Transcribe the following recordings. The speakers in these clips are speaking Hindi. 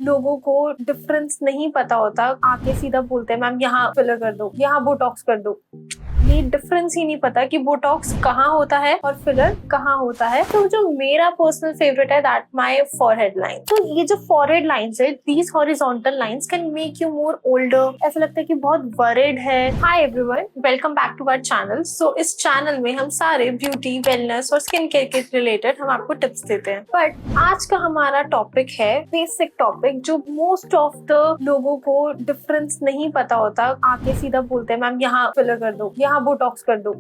लोगों को डिफरेंस नहीं पता होता, आके सीधा बोलते हैं मैम यहाँ फिलर कर दो, यहाँ बोटॉक्स कर दो। ये डिफरेंस ही नहीं पता कि बोटॉक्स कहाँ होता है और फिलर कहाँ होता है। तो जो मेरा पर्सनल फेवरेट है दैट माय फॉरहेड लाइन। तो ये जो फॉरहेड लाइंस है, these horizontal lines can make you more older. ऐसा लगता है कि बहुत वरिड है। Hi everyone, welcome back to our channel. So इस चैनल में हम सारे ब्यूटी, वेलनेस और स्किन केयर के रिलेटेड हम आपको टिप्स देते हैं। बट आज का हमारा टॉपिक है बेसिक टॉपिक, जो मोस्ट ऑफ द लोगों को डिफरेंस नहीं पता होता, आके सीधा बोलते हैं मैम यहाँ फिलर कर दो, यहाँ बोटॉक्स कर दो।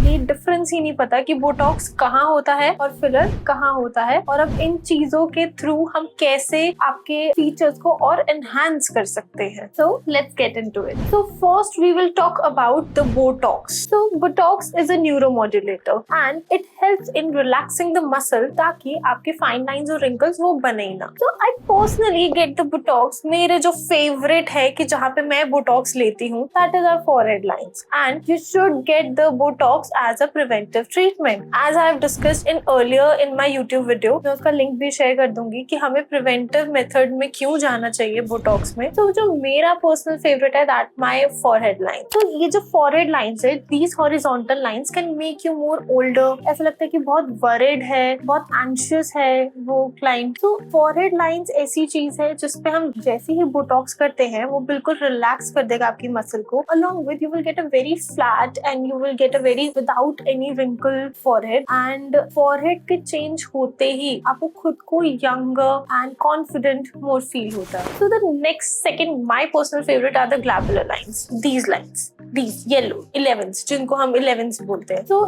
ये डिफरेंस ही नहीं पता कि बोटॉक्स कहाँ होता है और फिलर कहाँ होता है, और अब इन चीजों के थ्रू हम कैसे आपके फीचर्स को और एनहांस कर सकते हैं। So let's get into it. So first we will talk about the botox. So botox is a neuromodulator and it helps in relaxing the muscle, ताकि आपके फाइन लाइंस और रिंकल्स वो बने ही ना। So I personally get the botox. मेरे जो फेवरेट है कि जहाँ पे मैं बोटॉक्स लेती हूँ, that is our forehead lines, and you should get the Botox as a preventive treatment. As I have discussed in earlier in my YouTube video, मैं उसका लिंक भी शेयर कर दूंगी कि हमें प्रिवेंटिव मेथड में क्यों जाना चाहिए बोटॉक्स में। तो जो मेरा पर्सनल फेवरेट है दैट माय फॉरहेड लाइन। तो ये जो फॉरहेड लाइंस है, these horizontal lines can make you more older. ऐसा लगता है कि बहुत वरिड है, बहुत एंशियस है वो क्लाइंट। तो फॉरहेड लाइंस ऐसी चीज है जिसपे हम जैसे ही बोटॉक्स करते हैं वो बिल्कुल रिलैक्स कर देगा आपकी मसल को। Along with you will get a very flat and you will get a very without any wrinkle forehead, and forehead के चेंज होते ही आपको खुद को younger and confident more feel होता है। So the next second my personal favorite are the glabellar lines. These yellow 11s, जिनको हम 11s बोलते हैं। तो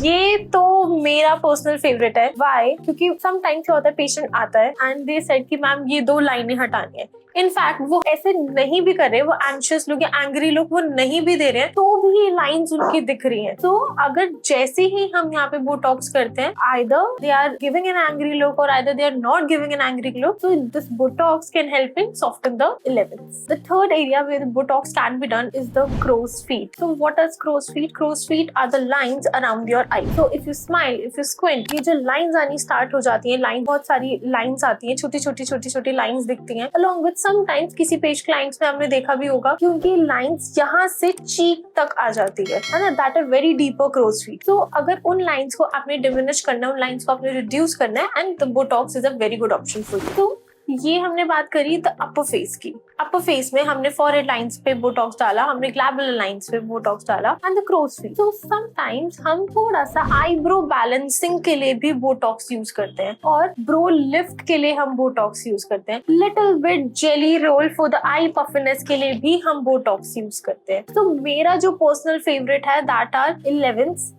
ये तो मेरा पर्सनल फेवरेट है। Why? क्योंकि sometimes क्या होता है, पेशेंट आता है and they said कि मैम ये 2 लाइनें हटानी है। इनफैक्ट वो ऐसे नहीं भी कर रहे, वो एंशियस लोग या एंग्री लोग वो नहीं भी दे रहे हैं, तो भी लाइंस उनकी दिख रही हैं। तो अगर जैसे ही हम यहाँ पे बोटॉक्स करते हैं, either they are giving an angry look or either they are not giving an angry look, so this botox can help in soften the 11s. The third area where botox can be done is the crow's feet. So what is crow's feet? Crow's feet are the lines around your eye. So if you smile, if you squint, ये जो lines आनी स्टार्ट हो जाती हैं, लाइन बहुत सारी लाइंस आती हैं, छोटी-छोटी लाइंस दिखती हैं। Along with sometimes किसी पेश क्लाइंट्स में हमने देखा भी होगा कि उनकी लाइंस यहाँ से चीक तक आ जाती है ना, that are very deeper crow's feet. तो अगर उन लाइंस को आपने डिमिनिश करना है, उन लाइंस को आपने रिड्यूस करना है, and the Botox is a very good option for you. तो ये हमने बात करी द अपर फेस की। अपर फेस में हमने फॉरहेड लाइंस पे बोटॉक्स डाला, हमने ग्लैबुलर लाइंस पे बोटॉक्स डाला, एंड द क्रोज फीट। तो समटाइम्स हम थोड़ा सा आईब्रो बैलेंसिंग के लिए भी बोटॉक्स यूज करते हैं, और ब्रो लिफ्ट के लिए हम बोटॉक्स यूज करते हैं। Little bit jelly roll for the eye puffiness के लिए भी हम बोटॉक्स यूज करते हैं। तो मेरा जो पर्सनल फेवरेट है that are 11s,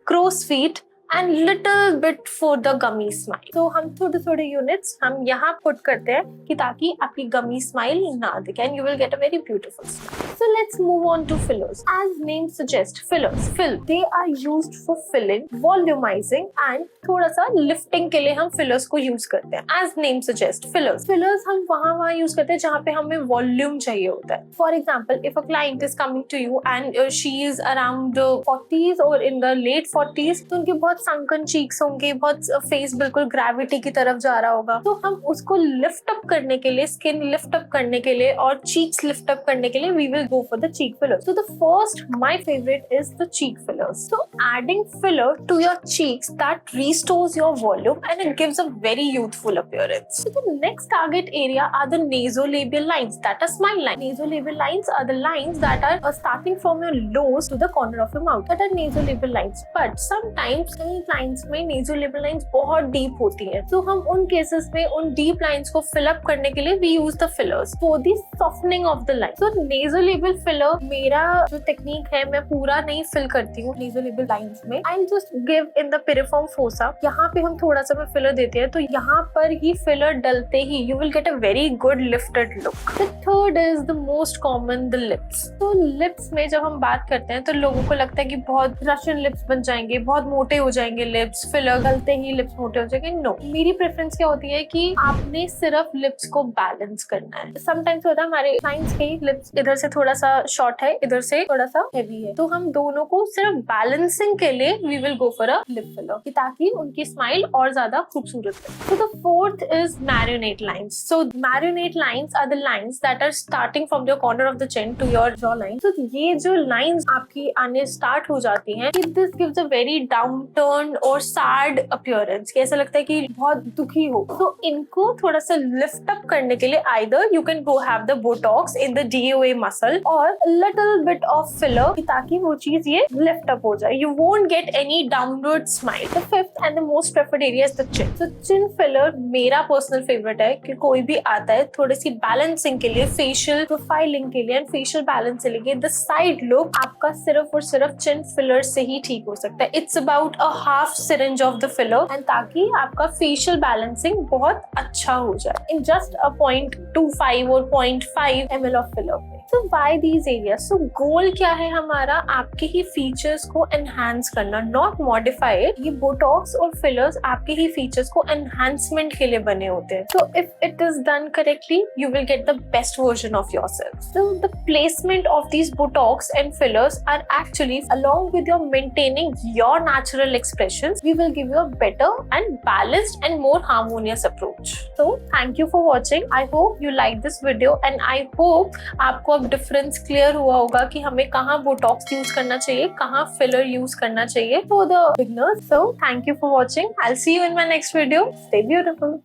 crow's feet and little bit for the gummy smile. तो हम थोड़े यूनिट्स हम यहाँ पुट करते हैं कि ताकि आपकी गमी स्माइल ना दिखे, and you will get a very beautiful smile. So let's move on to fillers. As name suggests, fillers they are used for filling, volumizing and थोड़ा सा लिफ्टिंग के लिए हम फिलर्स को यूज करते हैं। As name suggests, fillers हम वहाँ यूज करते हैं जहाँ पे हमें वॉल्यूम चाहिए होता है। For example, if a client is coming to you and she is around 40s or in the late 40s, तो उनके बहुत संकन चीक्स होंगे, बहुत फेस बिल्कुल ग्रेविटी की तरफ जा रहा होगा, तो हम उसको लिफ्ट अप करने के लिए, स्किन लिफ्ट अप करने के लिए और चीक्स लिफ्ट अप करने के लिए we will go for the cheek fillers. So the first, my favorite is the cheek fillers. So adding filler to your cheeks that restores your volume and it gives a very youthful appearance. So the next target area are the nasolabial lines, that are smile lines. Nasolabial lines are the lines that are starting from your nose to the corner of your mouth, that are nasolabial lines. But sometimes lines में नेज़ोलेबियल लाइंस बहुत डीप होती हैं, तो हम उन केसेस में उन डीप लाइंस को फिल अप करने के लिए we use the fillers for the softening of the line. तो नेज़ोलेबियल फिलर मेरा जो टेक्निक है, मैं पूरा नहीं फिल करती हूँ नेज़ोलेबियल लाइंस में। I just give in the piriform fossa, यहाँ पे हम थोड़ा सा में फिलर देते हैं, तो यहाँ पर ही फिलर डलते ही you will get a very good lifted look. The third is the most common, the lips. तो लिप्स में जब हम बात करते हैं तो लोगों को लगता है कि बहुत रशियन लिप्स बन जाएंगे, बहुत मोटे हो जाएंगे लिप्स, फिलर गलते ही लिप्स मोटे हो जाएंगे। नो, मेरी प्रेफरेंस क्या होती है कि आपने सिर्फ लिप्स को बैलेंस करना है। समटाइम्स होता है हमारे क्लाइंट्स के लिप्स इधर से थोड़ा सा शॉर्ट है, इधर से थोड़ा सा हेवी है, तो हम दोनों को सिर्फ बैलेंसिंग के लिए we will go for a lip filler, ताकि उनकी स्माइल और ज्यादा खूबसूरत है। So the fourth is marionette lines. So marionette lines are the lines that are starting from your corner of the chin to your jawline. So ये जो lines आपकी आने स्टार्ट हो जाती हैं, this gives a very downturned और sad appearance, कि ऐसा लगता है कि बहुत दुखी हो। तो इनको थोड़ा सा lift up करने के लिए either you can go have the botox in the DOA muscle or a little bit of filler, ताकि वो चीज ये lift up हो जाए। You won't get any downward smile. The fifth and the most preferred area is the chin. So chin filler मेरा पर्सनल फेवरेट है, कि कोई भी आता है थोड़ी सी बैलेंसिंग के लिए, फेशियल प्रोफाइलिंग के लिए एंड फेशियल बैलेंस के लिए, द साइड लुक आपका सिर्फ और सिर्फ चिन फिलर से ही ठीक हो सकता है। It's about a half syringe of the filler, and ताकि आपका फेशियल बैलेंसिंग बहुत अच्छा हो जाए इन जस्ट अ 0.25 और 0.5 ml of filler. So why these areas? So goal क्या है हमारा? आपके ही फीचर्स को एनहांस करना, नॉट मॉडिफाई। ये बोटॉक्स और फिलर्स आपके ही फीचर्स को एनहांसमेंट के लिए बने होते हैं। So if it is done correctly, you will get the best version of yourself. So the placement of these botox and fillers are actually, along with your maintaining your natural expressions, we will give you a better and balanced and more harmonious approach. So thank you for watching. I hope you like this video and I hope आपको अब डिफरेंस क्लियर हुआ होगा कि हमें कहाँ बोटॉक्स यूज करना चाहिए, कहाँ फिलर यूज करना चाहिए for the beginners. So thank you for watching. I will see you in my next video. Stay beautiful.